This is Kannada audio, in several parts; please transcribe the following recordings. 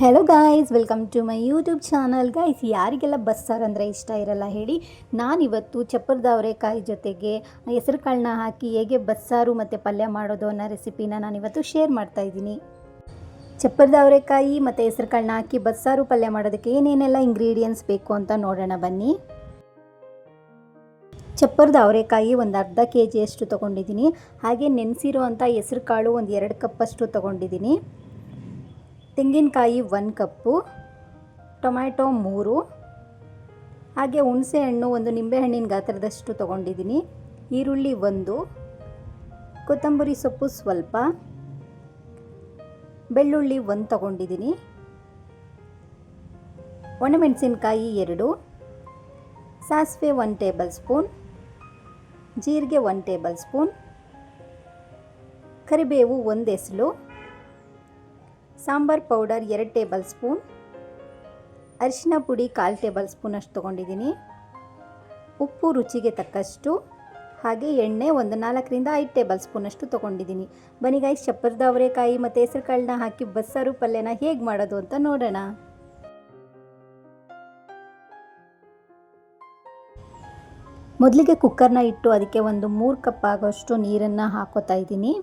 Hello guys, welcome to my YouTube channel. Guys, ಯಾರಿಗೆಲ್ಲ ಬಸ್ಸಾರು ಅಂದರೆ ಇಷ್ಟ ಇರಲ್ಲ ಹೇಳಿ. ನಾನಿವತ್ತು ಚಪ್ಪರದ ಅವರೆಕಾಯಿ ಜೊತೆಗೆ ಹೆಸರು ಕಾಳನ್ನ ಹಾಕಿ ಹೇಗೆ ಬಸ್ಸಾರು ಮತ್ತು ಪಲ್ಯ ಮಾಡೋದು ಅನ್ನೋ ರೆಸಿಪಿನ ನಾನಿವತ್ತು ಶೇರ್ ಮಾಡ್ತಾಯಿದ್ದೀನಿ. ಚಪ್ಪರದ ಅವರೆಕಾಯಿ ಮತ್ತು ಹೆಸರು ಕಾಳನ್ನ ಹಾಕಿ ಬಸ್ಸಾರು ಪಲ್ಯ ಮಾಡೋದಕ್ಕೆ ಏನೇನೆಲ್ಲ ಇಂಗ್ರೀಡಿಯೆಂಟ್ಸ್ ಬೇಕು ಅಂತ ನೋಡೋಣ ಬನ್ನಿ. ಚಪ್ಪರದ ಅವರೆಕಾಯಿ ಒಂದು ಅರ್ಧ ಕೆ ಜಿಯಷ್ಟು ತೊಗೊಂಡಿದ್ದೀನಿ. ಹಾಗೆ ನೆನೆಸಿರೋ ಅಂಥ ಹೆಸರು ಕಾಳು ಒಂದು 2 ಕಪ್ಪಷ್ಟು ತೊಗೊಂಡಿದ್ದೀನಿ. ತೆಂಗಿನಕಾಯಿ 1 ಕಪ್ಪು, ಟೊಮ್ಯಾಟೊ 3, ಹಾಗೆ ಹುಣಸೆ ಹಣ್ಣು ಒಂದು ನಿಂಬೆಹಣ್ಣಿನ ಗಾತ್ರದಷ್ಟು ತೊಗೊಂಡಿದ್ದೀನಿ. ಈರುಳ್ಳಿ 1, ಕೊತ್ತಂಬರಿ ಸೊಪ್ಪು ಸ್ವಲ್ಪ, ಬೆಳ್ಳುಳ್ಳಿ 1 ತೊಗೊಂಡಿದ್ದೀನಿ, ಒಣಮೆಣಸಿನಕಾಯಿ 2, ಸಾಸಿವೆ 1 ಟೇಬಲ್ ಸ್ಪೂನ್, ಜೀರಿಗೆ 1 ಟೇಬಲ್ ಸ್ಪೂನ್, ಕರಿಬೇವು 1 ಎಸಳು, ಸಾಂಬಾರ್ ಪೌಡರ್ 2 ಟೇಬಲ್ ಸ್ಪೂನ್, ಅರಿಶಿನ ಪುಡಿ 1/4 ಟೇಬಲ್ ಸ್ಪೂನ್ ಅಷ್ಟು ತೊಗೊಂಡಿದ್ದೀನಿ, ಉಪ್ಪು ರುಚಿಗೆ ತಕ್ಕಷ್ಟು, ಹಾಗೆ ಎಣ್ಣೆ ಒಂದು 4ರಿಂದ 5 ಟೇಬಲ್ ಸ್ಪೂನ್ ಅಷ್ಟು ತೊಗೊಂಡಿದ್ದೀನಿ. ಬನ್ನಿ ಗಾಯ್ಸ್, ಚಪ್ಪರದ ಅವರೆಕಾಯಿ ಮತ್ತು ಹೆಸರು ಕಾಳನ್ನ ಹಾಕಿ ಬಸ್ಸಾರು ಪಲ್ಯನ ಹೇಗೆ ಮಾಡೋದು ಅಂತ ನೋಡೋಣ. ಮೊದಲಿಗೆ ಕುಕ್ಕರ್ನ ಇಟ್ಟು ಅದಕ್ಕೆ ಒಂದು 3 ಕಪ್ ಆಗೋಷ್ಟು ನೀರನ್ನು ಹಾಕೋತಾ ಇದ್ದೀನಿ.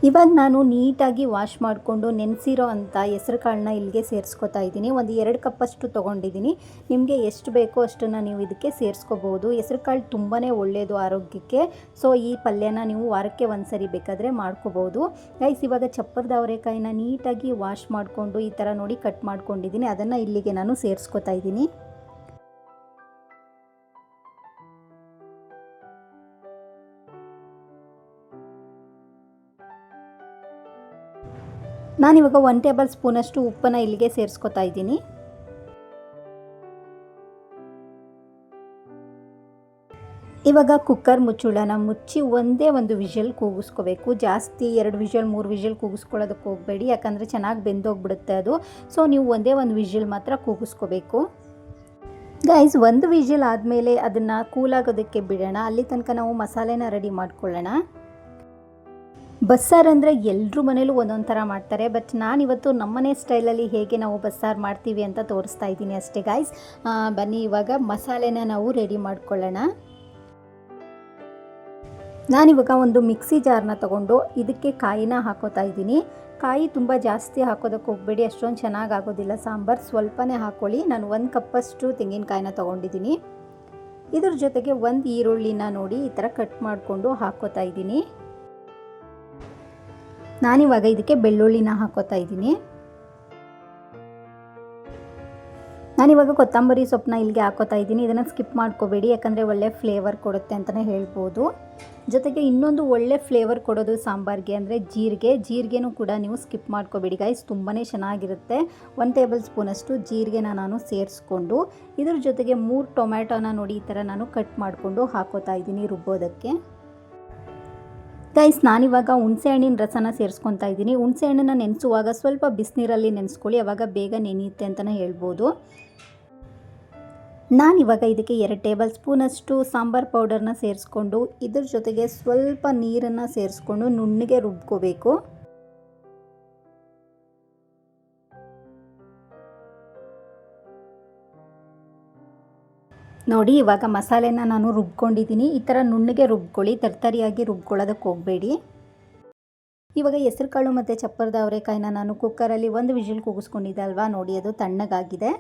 ಇವಾಗ ನಾನು ನೀಟಾಗಿ ವಾಶ್ ಮಾಡಿಕೊಂಡು ನೆನೆಸಿರೋ ಅಂಥ ಹೆಸರು ಕಾಳನ್ನ ಇಲ್ಲಿಗೆ ಸೇರಿಸ್ಕೊತಾ ಇದ್ದೀನಿ. ಒಂದು 2 ಕಪ್ಪಷ್ಟು ತೊಗೊಂಡಿದ್ದೀನಿ. ನಿಮಗೆ ಎಷ್ಟು ಬೇಕೋ ಅಷ್ಟನ್ನು ನೀವು ಇದಕ್ಕೆ ಸೇರಿಸ್ಕೋಬೋದು. ಹೆಸರು ಕಾಳು ತುಂಬಾ ಒಳ್ಳೆಯದು ಆರೋಗ್ಯಕ್ಕೆ. ಸೊ ಈ ಪಲ್ಯನ ನೀವು ವಾರಕ್ಕೆ ಒಂದು ಸರಿ ಬೇಕಾದರೆ ಮಾಡ್ಕೋಬೋದು. ಗೈಸ್, ಇವಾಗ ಚಪ್ಪರದ ಅವರೆಕಾಯಿನ ನೀಟಾಗಿ ವಾಶ್ ಮಾಡಿಕೊಂಡು ಈ ಥರ ನೋಡಿ ಕಟ್ ಮಾಡ್ಕೊಂಡಿದ್ದೀನಿ. ಅದನ್ನು ಇಲ್ಲಿಗೆ ನಾನು ಸೇರಿಸ್ಕೊತಾ ಇದ್ದೀನಿ. ನಾನಿವಾಗ 1 ಟೇಬಲ್ ಸ್ಪೂನಷ್ಟು ಉಪ್ಪನ್ನು ಇಲ್ಲಿಗೆ ಸೇರಿಸ್ಕೊತಾ ಇದ್ದೀನಿ. ಇವಾಗ ಕುಕ್ಕರ್ ಮುಚ್ಚುಳನ ಮುಚ್ಚಿ ಒಂದೇ ಒಂದು ವಿಷಲ್ ಕೂಗಿಸ್ಕೋಬೇಕು. ಜಾಸ್ತಿ 2 ವಿಷಲ್ 3 ವಿಷಲ್ ಕೂಗಿಸ್ಕೊಳ್ಳೋದಕ್ಕೆ ಹೋಗಬೇಡಿ, ಯಾಕಂದರೆ ಚೆನ್ನಾಗಿ ಬೆಂದೋಗ್ಬಿಡುತ್ತೆ ಅದು. ಸೊ ನೀವು ಒಂದೇ ಒಂದು ವಿಷಲ್ ಮಾತ್ರ ಕೂಗಿಸ್ಕೋಬೇಕು. ಗೈಸ್, ಒಂದು ವಿಷಲ್ ಆದಮೇಲೆ ಅದನ್ನು ಕೂಲಾಗೋದಕ್ಕೆ ಬಿಡೋಣ. ಅಲ್ಲಿ ತನಕ ನಾವು ಮಸಾಲೆನ ರೆಡಿ ಮಾಡ್ಕೊಳ್ಳೋಣ. ಬಸ್ಸಾರು ಅಂದರೆ ಎಲ್ಲರೂ ಮನೇಲೂ ಒಂದೊಂದು ಥರ ಮಾಡ್ತಾರೆ. ಬಟ್ ನಾನಿವತ್ತು ನಮ್ಮನೆ ಸ್ಟೈಲಲ್ಲಿ ಹೇಗೆ ನಾವು ಬಸ್ಸಾರು ಮಾಡ್ತೀವಿ ಅಂತ ತೋರಿಸ್ತಾ ಇದ್ದೀನಿ ಅಷ್ಟೇ ಗಾಯ್ಸ್. ಬನ್ನಿ ಇವಾಗ ಮಸಾಲೆನ ನಾವು ರೆಡಿ ಮಾಡ್ಕೊಳ್ಳೋಣ. ನಾನಿವಾಗ ಒಂದು ಮಿಕ್ಸಿ ಜಾರ್ನ ತೊಗೊಂಡು ಇದಕ್ಕೆ ಕಾಯಿನ ಹಾಕೋತಾ ಇದ್ದೀನಿ. ಕಾಯಿ ತುಂಬ ಜಾಸ್ತಿ ಹಾಕೋದಕ್ಕೆ ಹೋಗಬೇಡಿ, ಅಷ್ಟೊಂದು ಚೆನ್ನಾಗಿ ಆಗೋದಿಲ್ಲ ಸಾಂಬಾರು. ಸ್ವಲ್ಪನೇ ಹಾಕ್ಕೊಳ್ಳಿ. ನಾನು 1 ಕಪ್ಪಷ್ಟು ತೆಂಗಿನಕಾಯಿನ ತೊಗೊಂಡಿದ್ದೀನಿ. ಇದ್ರ ಜೊತೆಗೆ 1 ಈರುಳ್ಳಿನ ನೋಡಿ ಈ ಥರ ಕಟ್ ಮಾಡಿಕೊಂಡು ಹಾಕೋತಾ ಇದ್ದೀನಿ. ನಾನಿವಾಗ ಇದಕ್ಕೆ ಬೆಳ್ಳುಳ್ಳಿನ ಹಾಕೋತಾ ಇದ್ದೀನಿ. ನಾನಿವಾಗ ಕೊತ್ತಂಬರಿ ಸೊಪ್ಪನ್ನ ಇಲ್ಲಿಗೆ ಹಾಕೋತಾ ಇದ್ದೀನಿ. ಇದನ್ನು ಸ್ಕಿಪ್ ಮಾಡ್ಕೋಬೇಡಿ, ಯಾಕಂದರೆ ಒಳ್ಳೆ ಫ್ಲೇವರ್ ಕೊಡುತ್ತೆ ಅಂತಲೇ ಹೇಳ್ಬೋದು. ಜೊತೆಗೆ ಇನ್ನೊಂದು ಒಳ್ಳೆ ಫ್ಲೇವರ್ ಕೊಡೋದು ಸಾಂಬಾರಿಗೆ ಅಂದರೆ ಜೀರಿಗೆನೂ ಕೂಡ ನೀವು ಸ್ಕಿಪ್ ಮಾಡ್ಕೋಬೇಡಿ ಗೈಸ್, ತುಂಬಾ ಚೆನ್ನಾಗಿರುತ್ತೆ. 1 ಟೇಬಲ್ ಸ್ಪೂನಷ್ಟು ಜೀರಿಗೆನ ನಾನು ಸೇರಿಸ್ಕೊಂಡು ಇದ್ರ ಜೊತೆಗೆ 3 ಟೊಮ್ಯಾಟೋನ ನೋಡಿ ಈ ಥರ ನಾನು ಕಟ್ ಮಾಡಿಕೊಂಡು ಹಾಕೋತಾ ಇದ್ದೀನಿ ರುಬ್ಬೋದಕ್ಕೆ. ಗೈಸ್, ನಾನಿವಾಗ ಹುಣಸೆ ಹಣ್ಣಿನ ರಸನ ಸೇರಿಸ್ಕೊತಾ ಇದ್ದೀನಿ. ಹುಣಸೆ ಹಣ್ಣನ್ನು ನೆನೆಸುವಾಗ ಸ್ವಲ್ಪ ಬಿಸಿನೀರಲ್ಲಿ ನೆನೆಸ್ಕೊಳ್ಳಿ, ಆವಾಗ ಬೇಗ ನೆನೆಯುತ್ತೆ ಅಂತಲೇ ಹೇಳ್ಬೋದು. ನಾನಿವಾಗ ಇದಕ್ಕೆ 2 ಟೇಬಲ್ ಸ್ಪೂನಷ್ಟು ಸಾಂಬಾರ್ ಪೌಡರ್ನ ಸೇರಿಸ್ಕೊಂಡು ಇದ್ರ ಜೊತೆಗೆ ಸ್ವಲ್ಪ ನೀರನ್ನು ಸೇರಿಸ್ಕೊಂಡು ನುಣ್ಣಗೆ ರುಬ್ಕೋಬೇಕು. ನೋಡಿ, ಇವಾಗ ಮಸಾಲೆನ ನಾನು ರುಬ್ಕೊಂಡಿದ್ದೀನಿ. ಈ ಥರ ನುಣ್ಣಗೆ ರುಬ್ಕೊಳ್ಳಿ, ತರ್ತರಿಯಾಗಿ ರುಬ್ಕೊಳ್ಳೋದಕ್ಕೆ ಹೋಗಬೇಡಿ. ಇವಾಗ ಹೆಸರು ಕಾಳು ಮತ್ತು ಚಪ್ಪರದ ಅವರೆಕಾಯಿನ ನಾನು ಕುಕ್ಕರಲ್ಲಿ 1 ವಿಷಲ್ ಕೂಗಿಸ್ಕೊಂಡಿದ್ದೆ ಅಲ್ವಾ, ನೋಡಿ ಅದು ತಣ್ಣಗಾಗಿದೆ.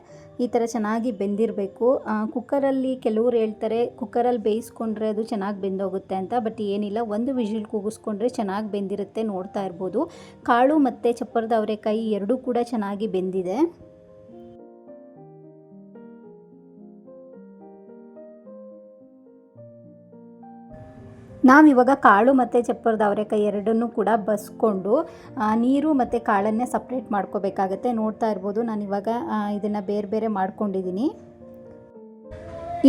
ಈ ಥರ ಚೆನ್ನಾಗಿ ಬೆಂದಿರಬೇಕು. ಕುಕ್ಕರಲ್ಲಿ ಕೆಲವ್ರು ಹೇಳ್ತಾರೆ ಕುಕ್ಕರಲ್ಲಿ ಬೇಯಿಸ್ಕೊಂಡ್ರೆ ಅದು ಚೆನ್ನಾಗಿ ಬೆಂದೋಗುತ್ತೆ ಅಂತ. ಬಟ್ ಏನಿಲ್ಲ, 1 ವಿಷಲ್ ಕೂಗಿಸ್ಕೊಂಡ್ರೆ ಚೆನ್ನಾಗಿ ಬೆಂದಿರುತ್ತೆ. ನೋಡ್ತಾ ಇರ್ಬೋದು, ಕಾಳು ಮತ್ತು ಚಪ್ಪರದ ಅವರೆಕಾಯಿ ಎರಡೂ ಕೂಡ ಚೆನ್ನಾಗಿ ಬೆಂದಿದೆ. ನಾವಿವಾಗ ಕಾಳು ಮತ್ತು ಚಪ್ಪರದ ಅವರೆಕಾಯಿ ಎರಡನ್ನೂ ಕೂಡ ಬಸ್ಕೊಂಡು ನೀರು ಮತ್ತು ಕಾಳನ್ನೇ ಸಪ್ರೇಟ್ ಮಾಡ್ಕೋಬೇಕಾಗತ್ತೆ. ನೋಡ್ತಾ ಇರ್ಬೋದು, ನಾನಿವಾಗ ಇದನ್ನು ಬೇರೆ ಬೇರೆ ಮಾಡ್ಕೊಂಡಿದ್ದೀನಿ.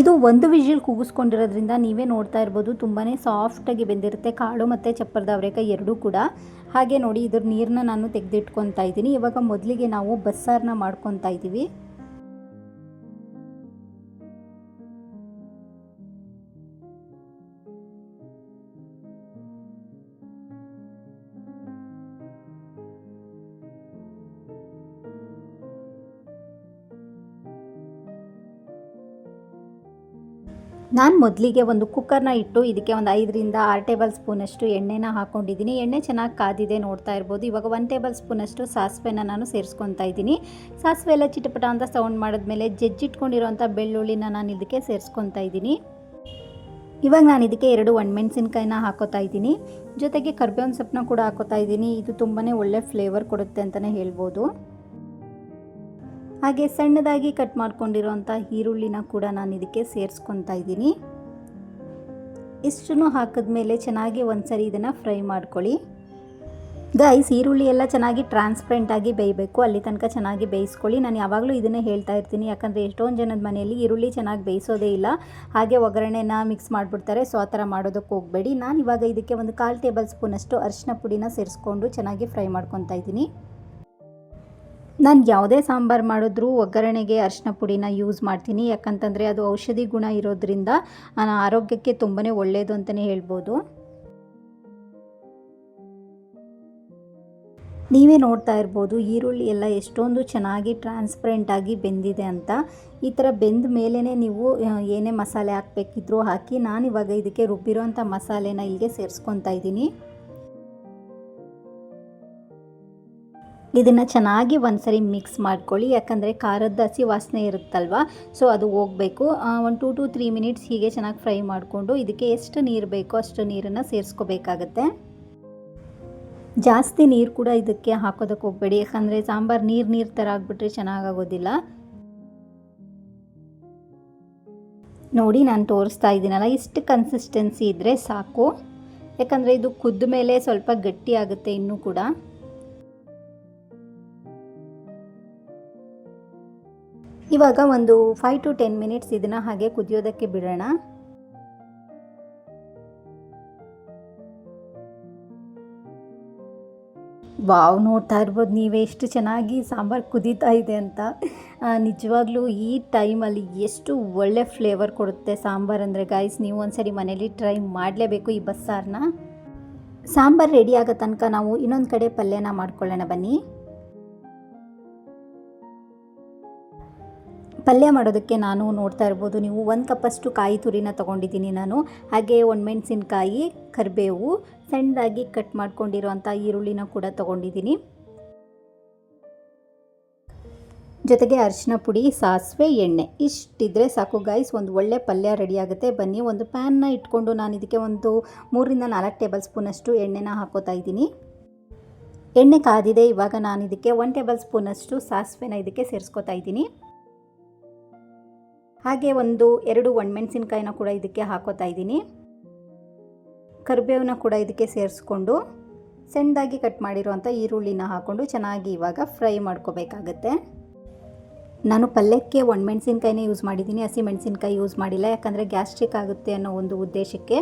ಇದು 1 ವಿಷಲ್ ಕೂಗಿಸ್ಕೊಂಡಿರೋದ್ರಿಂದ ನೀವೇ ನೋಡ್ತಾ ಇರ್ಬೋದು ತುಂಬಾ ಸಾಫ್ಟಾಗಿ ಬೆಂದಿರುತ್ತೆ ಕಾಳು ಮತ್ತು ಚಪ್ಪರದ ಅವರೆಕಾಯಿ ಎರಡೂ ಕೂಡ. ಹಾಗೆ ನೋಡಿ, ಇದ್ರ ನೀರನ್ನ ನಾನು ತೆಗೆದಿಟ್ಕೊತಾ ಇದ್ದೀನಿ. ಇವಾಗ ಮೊದಲಿಗೆ ನಾವು ಬಸ್ಸಾರನ್ನ ಮಾಡ್ಕೊತಾ ಇದ್ದೀವಿ. ನಾನು ಮೊದಲಿಗೆ ಒಂದು ಕುಕ್ಕರ್ನ ಇಟ್ಟು ಇದಕ್ಕೆ ಒಂದು 5ರಿಂದ 6 ಟೇಬಲ್ ಸ್ಪೂನಷ್ಟು ಎಣ್ಣೆನ ಹಾಕ್ಕೊಂಡಿದ್ದೀನಿ. ಎಣ್ಣೆ ಚೆನ್ನಾಗಿ ಕಾದಿದೆ ನೋಡ್ತಾ ಇರ್ಬೋದು. ಇವಾಗ 1 ಟೇಬಲ್ ಸ್ಪೂನಷ್ಟು ಸಾಸಿವೆನ ನಾನು ಸೇರಿಸ್ಕೊತಾ ಇದ್ದೀನಿ. ಸಾಸಿವೆ ಎಲ್ಲ ಚಿಟಪಟ ಅಂತ ಸೌಂಡ್ ಮಾಡಿದ್ಮೇಲೆ ಜಜ್ಜಿಟ್ಕೊಂಡಿರೋಂಥ ಬೆಳ್ಳುಳ್ಳಿನ ನಾನು ಇದಕ್ಕೆ ಸೇರಿಸ್ಕೊತಾ ಇದ್ದೀನಿ. ಇವಾಗ ನಾನು ಇದಕ್ಕೆ 2 ಒಣಮೆಣಸಿನ್ಕಾಯಿನ ಹಾಕೋತಾ ಇದ್ದೀನಿ. ಜೊತೆಗೆ ಕರಿಬೇವಿನ ಸೊಪ್ಪನ್ನ ಕೂಡ ಹಾಕೋತಾ ಇದ್ದೀನಿ. ಇದು ತುಂಬಾ ಒಳ್ಳೆ ಫ್ಲೇವರ್ ಕೊಡುತ್ತೆ ಅಂತಲೇ ಹೇಳ್ಬೋದು. ಹಾಗೆ ಸಣ್ಣದಾಗಿ ಕಟ್ ಮಾಡ್ಕೊಂಡಿರೋಂಥ ಈರುಳ್ಳಿನ ಕೂಡ ನಾನು ಇದಕ್ಕೆ ಸೇರಿಸ್ಕೊತಾ ಇದ್ದೀನಿ. ಇಷ್ಟನ್ನು ಹಾಕಿದ್ಮೇಲೆ ಚೆನ್ನಾಗಿ ಒಂದ್ಸರಿ ಇದನ್ನು ಫ್ರೈ ಮಾಡ್ಕೊಳ್ಳಿ. ಗೈಸ್, ಈರುಳ್ಳಿ ಎಲ್ಲ ಚೆನ್ನಾಗಿ ಟ್ರಾನ್ಸ್ಪರೆಂಟಾಗಿ ಬೇಯಬೇಕು, ಅಲ್ಲಿ ತನಕ ಚೆನ್ನಾಗಿ ಬೇಯಿಸ್ಕೊಳ್ಳಿ. ನಾನು ಯಾವಾಗಲೂ ಇದನ್ನೇ ಹೇಳ್ತಾ ಇರ್ತೀನಿ, ಯಾಕಂದರೆ ಎಷ್ಟೊಂದು ಜನದ ಮನೆಯಲ್ಲಿ ಈರುಳ್ಳಿ ಚೆನ್ನಾಗಿ ಬೇಯಿಸೋದೇ ಇಲ್ಲ, ಹಾಗೆ ಒಗ್ಗರಣೆನ ಮಿಕ್ಸ್ ಮಾಡಿಬಿಡ್ತಾರೆ. ಸೊ ಆ ಥರ ಮಾಡೋದಕ್ಕೆ ಹೋಗಬೇಡಿ. ನಾನು ಇವಾಗ ಇದಕ್ಕೆ ಒಂದು 1/4 ಟೇಬಲ್ ಸ್ಪೂನಷ್ಟು ಅರಿಶಿನ ಪುಡಿನ ಸೇರಿಸ್ಕೊಂಡು ಚೆನ್ನಾಗಿ ಫ್ರೈ ಮಾಡ್ಕೊತಾ ಇದ್ದೀನಿ. ನಾನು ಯಾವುದೇ ಸಾಂಬಾರು ಮಾಡಿದ್ರೂ ಒಗ್ಗರಣೆಗೆ ಅರಿಶಿನ ಪುಡಿನ ಯೂಸ್ ಮಾಡ್ತೀನಿ, ಯಾಕಂತಂದರೆ ಅದು ಔಷಧಿ ಗುಣ ಇರೋದ್ರಿಂದ ಆರೋಗ್ಯಕ್ಕೆ ತುಂಬಾ ಒಳ್ಳೆಯದು ಅಂತಲೇ ಹೇಳ್ಬೋದು. ನೀವೇ ನೋಡ್ತಾ ಇರ್ಬೋದು ಈರುಳ್ಳಿ ಎಲ್ಲ ಎಷ್ಟೊಂದು ಚೆನ್ನಾಗಿ ಟ್ರಾನ್ಸ್ಪರೆಂಟಾಗಿ ಬೆಂದಿದೆ ಅಂತ. ಈ ಥರ ಬೆಂದ ಮೇಲೇ ನೀವು ಏನೇ ಮಸಾಲೆ ಹಾಕಬೇಕಿದ್ರೂ ಹಾಕಿ. ನಾನಿವಾಗ ಇದಕ್ಕೆ ರುಬ್ಬಿರೋಂಥ ಮಸಾಲೆನ ಇಲ್ಲಿಗೆ ಸೇರಿಸ್ಕೊತಾ ಇದ್ದೀನಿ. ಇದನ್ನು ಚೆನ್ನಾಗಿ ಒಂದ್ಸರಿ ಮಿಕ್ಸ್ ಮಾಡ್ಕೊಳ್ಳಿ, ಯಾಕಂದರೆ ಖಾರದ ಹಸಿ ವಾಸನೆ ಇರುತ್ತಲ್ವ, ಸೊ ಅದು ಹೋಗಬೇಕು. ಒಂದು 2 to 3 ಮಿನಿಟ್ಸ್ ಹೀಗೆ ಚೆನ್ನಾಗಿ ಫ್ರೈ ಮಾಡಿಕೊಂಡು ಇದಕ್ಕೆ ಎಷ್ಟು ನೀರು ಬೇಕೋ ಅಷ್ಟು ನೀರನ್ನು ಸೇರಿಸ್ಕೋಬೇಕಾಗತ್ತೆ. ಜಾಸ್ತಿ ನೀರು ಕೂಡ ಇದಕ್ಕೆ ಹಾಕೋದಕ್ಕೆ ಹೋಗಬೇಡಿ, ಯಾಕಂದರೆ ಸಾಂಬಾರು ನೀರು ಥರ ಆಗಿಬಿಟ್ರೆ ಚೆನ್ನಾಗಾಗೋದಿಲ್ಲ. ನೋಡಿ, ನಾನು ತೋರಿಸ್ತಾ ಇದ್ದೀನಲ್ಲ, ಇಷ್ಟು ಕನ್ಸಿಸ್ಟೆನ್ಸಿ ಇದ್ದರೆ ಸಾಕು, ಯಾಕಂದರೆ ಇದು ಕುದ್ದ ಮೇಲೆ ಸ್ವಲ್ಪ ಗಟ್ಟಿ ಆಗುತ್ತೆ ಇನ್ನೂ ಕೂಡ. ಇವಾಗ ಒಂದು 5 to 10 ಮಿನಿಟ್ಸ್ ಇದನ್ನು ಹಾಗೆ ಕುದಿಯೋದಕ್ಕೆ ಬಿಡೋಣ. ವಾವ್, ನೋಡ್ತಾ ಇರ್ಬೋದು ನೀವೇ ಎಷ್ಟು ಚೆನ್ನಾಗಿ ಸಾಂಬಾರು ಕುದೀತಾ ಇದೆ ಅಂತ. ನಿಜವಾಗ್ಲೂ ಈ ಟೈಮಲ್ಲಿ ಎಷ್ಟು ಒಳ್ಳೆ ಫ್ಲೇವರ್ ಕೊಡುತ್ತೆ ಸಾಂಬಾರು ಅಂದರೆ. ಗಾಯ್ಸ್, ನೀವು ಒಂದ್ಸರಿ ಮನೇಲಿ ಟ್ರೈ ಮಾಡಲೇಬೇಕು ಈ ಬಸ್ಸಾರನ್ನ. ಸಾಂಬಾರು ರೆಡಿ ಆಗೋ ತನಕ ನಾವು ಇನ್ನೊಂದು ಕಡೆ ಪಲ್ಯನ ಮಾಡ್ಕೊಳ್ಳೋಣ ಬನ್ನಿ. ಪಲ್ಯ ಮಾಡೋದಕ್ಕೆ ನಾನು ನೋಡ್ತಾ ಇರ್ಬೋದು ನೀವು 1 ಕಪ್ಪಷ್ಟು ಕಾಯಿ ತುರಿನ ತೊಗೊಂಡಿದ್ದೀನಿ ನಾನು. ಹಾಗೆ ಒಣಮೆಣಸಿನ್ಕಾಯಿ, ಕರಿಬೇವು, ಸಣ್ಣದಾಗಿ ಕಟ್ ಮಾಡ್ಕೊಂಡಿರೋಂಥ ಈರುಳ್ಳಿನ ಕೂಡ ತೊಗೊಂಡಿದ್ದೀನಿ. ಜೊತೆಗೆ ಅರಿಶಿನ ಪುಡಿ, ಸಾಸಿವೆ, ಎಣ್ಣೆ ಇಷ್ಟಿದ್ರೆ ಸಾಕು ಗೈಸ್, ಒಂದು ಒಳ್ಳೆ ಪಲ್ಯ ರೆಡಿ ಆಗುತ್ತೆ. ಬನ್ನಿ, ಒಂದು ಪ್ಯಾನ್ನ ಇಟ್ಕೊಂಡು ನಾನು ಇದಕ್ಕೆ ಒಂದು 3ರಿಂದ 4 ಟೇಬಲ್ ಸ್ಪೂನಷ್ಟು ಎಣ್ಣೆನ ಹಾಕೋತಾ ಇದ್ದೀನಿ. ಎಣ್ಣೆ ಕಾದಿದೆ. ಇವಾಗ ನಾನು ಇದಕ್ಕೆ 1 ಟೇಬಲ್ ಸ್ಪೂನಷ್ಟು ಸಾಸಿವೆನ ಇದಕ್ಕೆ ಸೇರಿಸ್ಕೊತಾ ಇದ್ದೀನಿ. ಹಾಗೆ 2 ಒಣಮೆಣಸಿನ್ಕಾಯಿನ ಕೂಡ ಇದಕ್ಕೆ ಹಾಕೋತಾ ಇದ್ದೀನಿ. ಕರಿಬೇವನ್ನ ಕೂಡ ಇದಕ್ಕೆ ಸೇರಿಸ್ಕೊಂಡು ಸಣ್ಣದಾಗಿ ಕಟ್ ಮಾಡಿರುವಂಥ ಈರುಳ್ಳಿನ ಹಾಕ್ಕೊಂಡು ಚೆನ್ನಾಗಿ ಇವಾಗ ಫ್ರೈ ಮಾಡ್ಕೋಬೇಕಾಗತ್ತೆ. ನಾನು ಪಲ್ಯಕ್ಕೆ ಒಣಮೆಣಸಿನ್ಕಾಯಿನೇ ಯೂಸ್ ಮಾಡಿದ್ದೀನಿ, ಹಸಿ ಮೆಣಸಿನ್ಕಾಯಿ ಯೂಸ್ ಮಾಡಿಲ್ಲ, ಯಾಕಂದರೆ ಗ್ಯಾಸ್ಟ್ರಿಕ್ ಆಗುತ್ತೆ ಅನ್ನೋ ಒಂದು ಉದ್ದೇಶಕ್ಕೆ.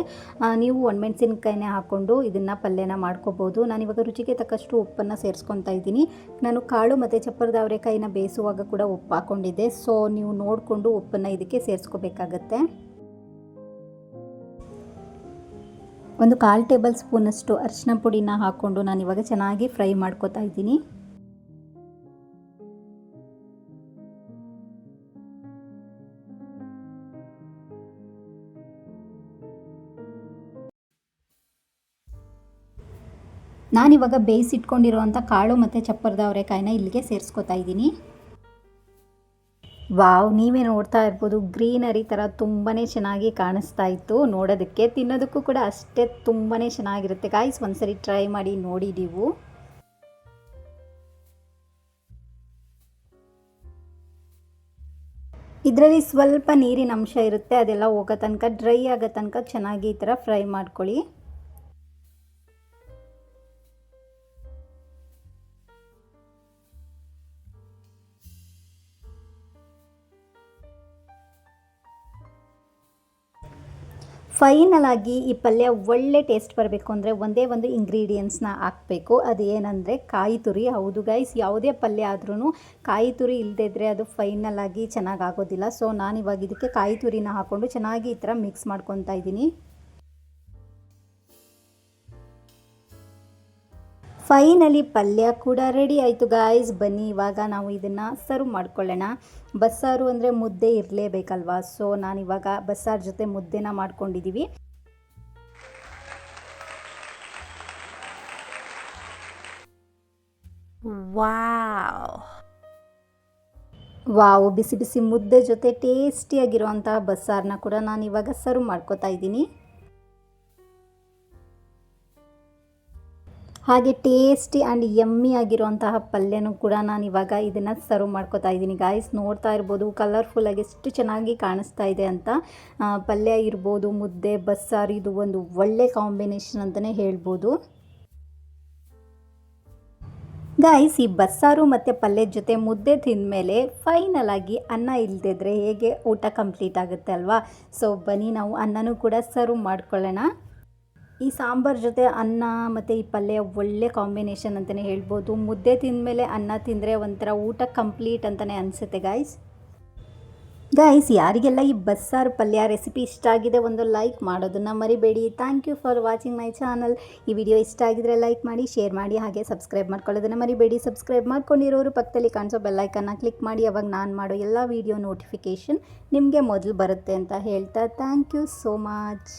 ನೀವು ಒಣಮೆಣಸಿನ್ಕಾಯಿನೇ ಹಾಕ್ಕೊಂಡು ಇದನ್ನು ಪಲ್ಯನ ಮಾಡ್ಕೋಬೋದು. ನಾನಿವಾಗ ರುಚಿಗೆ ತಕ್ಕಷ್ಟು ಉಪ್ಪನ್ನು ಸೇರಿಸ್ಕೊತಾ ಇದ್ದೀನಿ. ನಾನು ಕಾಳು ಮತ್ತು ಚಪ್ಪರದ ಅವರೆಕಾಯಿನ ಬೇಯಿಸುವಾಗ ಕೂಡ ಉಪ್ಪು ಹಾಕ್ಕೊಂಡಿದ್ದೆ, ಸೊ ನೀವು ನೋಡಿಕೊಂಡು ಉಪ್ಪನ್ನು ಇದಕ್ಕೆ ಸೇರಿಸ್ಕೋಬೇಕಾಗತ್ತೆ. ಒಂದು 1/4 ಟೇಬಲ್ ಸ್ಪೂನಷ್ಟು ಅರಿಶಿನ ಪುಡಿನ ಹಾಕ್ಕೊಂಡು ನಾನಿವಾಗ ಚೆನ್ನಾಗಿ ಫ್ರೈ ಮಾಡ್ಕೋತಾ ಇದ್ದೀನಿ. ನಾನಿವಾಗ ಬೇಯಿಸಿಟ್ಕೊಂಡಿರುವಂಥ ಕಾಳು ಮತ್ತು ಚಪ್ಪರದ ಅವರೆಕಾಯಿನ ಇಲ್ಲಿಗೆ ಸೇರಿಸ್ಕೊತಾ ಇದ್ದೀನಿ. ವಾವ್, ನೀವೇ ನೋಡ್ತಾ ಇರ್ಬೋದು ಗ್ರೀನರಿ ಥರ ತುಂಬಾ ಚೆನ್ನಾಗಿ ಕಾಣಿಸ್ತಾ ಇತ್ತು ನೋಡೋದಕ್ಕೆ. ತಿನ್ನೋದಕ್ಕೂ ಕೂಡ ಅಷ್ಟೇ ತುಂಬಾ ಚೆನ್ನಾಗಿರುತ್ತೆ ಗಾಯ್ಸ್, ಒಂದ್ಸರಿ ಟ್ರೈ ಮಾಡಿ ನೋಡಿ ನೀವು. ಇದರಲ್ಲಿ ಸ್ವಲ್ಪ ನೀರಿನ ಅಂಶ ಇರುತ್ತೆ, ಅದೆಲ್ಲ ಹೋಗೋ ತನಕ, ಡ್ರೈ ಆಗೋ ತನಕ ಚೆನ್ನಾಗಿ ಈ ಥರ ಫ್ರೈ ಮಾಡ್ಕೊಳ್ಳಿ. ಫೈನಲ್ ಆಗಿ ಈ ಪಲ್ಯ ಒಳ್ಳೆ ಟೇಸ್ಟ್ ಬರಬೇಕು ಅಂದರೆ ಒಂದೇ ಒಂದು ಇಂಗ್ರೀಡಿಯೆಂಟ್ಸ್ನ ಹಾಕಬೇಕು, ಅದು ಏನಂದರೆ ಕಾಯಿ ತುರಿ. ಹೌದು ಗೈಸ್, ಯಾವುದೇ ಪಲ್ಯ ಆದ್ರೂ ಕಾಯಿ ತುರಿ ಇಲ್ಲದೇ ಇದ್ದರೆ ಅದು ಫೈನಲ್ ಆಗಿ ಚೆನ್ನಾಗಾಗೋದಿಲ್ಲ. ಸೊ ನಾನಿವಾಗ ಇದಕ್ಕೆ ಕಾಯಿ ತುರಿನ ಹಾಕ್ಕೊಂಡು ಚೆನ್ನಾಗಿ ಈ ಥರ ಮಿಕ್ಸ್ ಮಾಡ್ಕೊತಾ ಇದ್ದೀನಿ. ಫೈನಲಿ ಪಲ್ಯ ಕೂಡ ರೆಡಿ ಆಯಿತು ಗಾಯ್ಸ್. ಬನ್ನಿ ಇವಾಗ ನಾವು ಇದನ್ನು ಸರ್ವ್ ಮಾಡ್ಕೊಳ್ಳೋಣ. ಬಸ್ಸಾರು ಅಂದರೆ ಮುದ್ದೆ ಇರಲೇಬೇಕಲ್ವಾ, ಸೊ ನಾನಿವಾಗ ಬಸ್ಸಾರು ಜೊತೆ ಮುದ್ದೆನ ಮಾಡ್ಕೊಂಡಿದ್ದೀವಿ. ವಾವ್, ಬಿಸಿ ಬಿಸಿ ಮುದ್ದೆ ಜೊತೆ ಟೇಸ್ಟಿಯಾಗಿರುವಂತಹ ಬಸ್ಸಾರನ್ನ ಕೂಡ ನಾನು ಇವಾಗ ಸರ್ವ್ ಮಾಡ್ಕೋತಾ ಇದ್ದೀನಿ. ಹಾಗೆ ಟೇಸ್ಟಿ ಆ್ಯಂಡ್ ಯಮ್ಮಿ ಆಗಿರುವಂತಹ ಪಲ್ಯನೂ ಕೂಡ ನಾನು ಇವಾಗ ಇದನ್ನು ಸರ್ವ್ ಮಾಡ್ಕೋತಾ ಇದ್ದೀನಿ ಗಾಯ್ಸ್. ನೋಡ್ತಾ ಇರ್ಬೋದು ಕಲರ್ಫುಲ್ಲಾಗಿ ಎಷ್ಟು ಚೆನ್ನಾಗಿ ಕಾಣಿಸ್ತಾ ಇದೆ ಅಂತ. ಪಲ್ಯ ಇರ್ಬೋದು, ಮುದ್ದೆ, ಬಸ್ಸಾರು, ಇದು ಒಂದು ಒಳ್ಳೆ ಕಾಂಬಿನೇಷನ್ ಅಂತಲೇ ಹೇಳ್ಬೋದು ಗಾಯ್ಸ್. ಈ ಬಸ್ಸಾರು ಮತ್ತು ಪಲ್ಯದ ಜೊತೆ ಮುದ್ದೆ ತಿಂದಮೇಲೆ ಫೈನಲ್ ಆಗಿ ಅನ್ನ ಇಲ್ಲದಿದ್ದರೆ ಹೇಗೆ ಊಟ ಕಂಪ್ಲೀಟ್ ಆಗುತ್ತೆ ಅಲ್ವಾ. ಸೊ ಬನ್ನಿ ನಾವು ಅನ್ನನೂ ಕೂಡ ಸರ್ವ್ ಮಾಡ್ಕೊಳ್ಳೋಣ. ಈ ಸಾಂಬಾರು ಜೊತೆ ಅನ್ನ ಮತ್ತು ಈ ಪಲ್ಯ ಒಳ್ಳೆ ಕಾಂಬಿನೇಷನ್ ಅಂತಲೇ ಹೇಳ್ಬೋದು. ಮುದ್ದೆ ತಿಂದಮೇಲೆ ಅನ್ನ ತಿಂದರೆ ಒಂಥರ ಊಟ ಕಂಪ್ಲೀಟ್ ಅಂತಲೇ ಅನಿಸುತ್ತೆ ಗಾಯ್ಸ್. ಯಾರಿಗೆಲ್ಲ ಈ ಬಸ್ಸಾರು ಪಲ್ಯ ರೆಸಿಪಿ ಇಷ್ಟ ಆಗಿದೆ ಒಂದು ಲೈಕ್ ಮಾಡೋದನ್ನು ಮರಿಬೇಡಿ. Thank you for watching my channel. ಈ ವಿಡಿಯೋ ಇಷ್ಟ ಆಗಿದ್ರೆ ಲೈಕ್ ಮಾಡಿ, ಶೇರ್ ಮಾಡಿ, ಹಾಗೆ ಸಬ್ಸ್ಕ್ರೈಬ್ ಮಾಡ್ಕೊಳ್ಳೋದನ್ನು ಮರಿಬೇಡಿ. ಸಬ್ಸ್ಕ್ರೈಬ್ ಮಾಡ್ಕೊಂಡಿರೋರು ಪಕ್ಕದಲ್ಲಿ ಕಾಣಿಸೋ ಬೆಲ್ಲೈಕನ್ನ ಕ್ಲಿಕ್ ಮಾಡಿ, ಅವಾಗ ನಾನು ಮಾಡೋ ಎಲ್ಲ ವಿಡಿಯೋ ನೋಟಿಫಿಕೇಷನ್ ನಿಮಗೆ ಮೊದಲು ಬರುತ್ತೆ ಅಂತ ಹೇಳ್ತಾ ಥ್ಯಾಂಕ್ ಯು ಸೋ ಮಚ್.